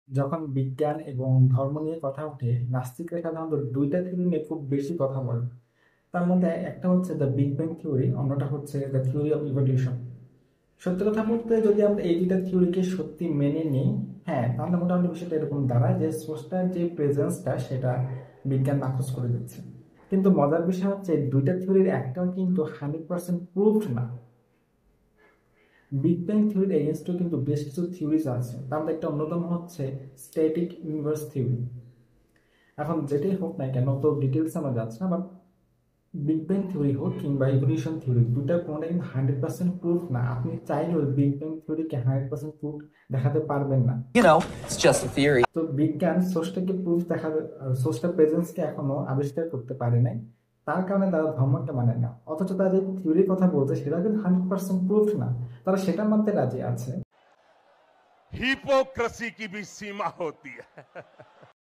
যখন বিজ্ঞান এবং ধর্ম নিয়ে কথা ওঠে, নাস্তিকরা সাধারণত দুইটা থিওরি নিয়ে খুব বেশি কথা বলে। তার মধ্যে একটা হচ্ছে দ্য বিগ ব্যাং থিওরি, অন্যটা হচ্ছে দ্য থিওরি অফ ইভলিউশন। সত্যি কথা বলতে যদি আমরা এই দুইটা থিওরিকে সত্যি মেনে নিই, হ্যাঁ, তাহলে মোটামুটি বিষয়টা এরকম দাঁড়ায় যে স্রষ্টার যে প্রেজেন্সটা সেটা বিজ্ঞান নাকচ করে দিচ্ছে। কিন্তু মজার বিষয় হচ্ছে এই দুইটা থিওরির একটাও কিন্তু 100% প্রুফড না। বিগ ব্যাং থিওরির এগেনস্টও কিন্তু বেশ কিছু থিওরিজ আছে, তার মধ্যে একটা অন্যতম হচ্ছে স্ট্যাটিক ইউনিভার্স থিওরি। এখন যেটাই হোক না কেন, তো ডিটেলস আমরা যাচ্ছি না, বাট বিগ ব্যাং থিওরি হোক কিংবা ইভলিউশন থিওরি, দুটা কোনোটা কিন্তু 100% প্রুফ না। আপনি চাইলেও বিগ ব্যাং থিওরিকে 100% প্রুফ দেখাতে পারবেন না। It's just a theory. তো বিজ্ঞান স্রষ্টাকে প্রুফ দেখাবে, স্রষ্টার প্রেজেন্সকে এখনো আবিষ্কার করতে পারে নাই। তার কারণে তারা ধর্মকে মানে না, অথচ তারা যে থিওরির কথা বলছে সেটা কিন্তু 100% প্রুফ না। তারা সেটা মানতে রাজি আছে। हिपोक्रेसी की भी सीमा होती है।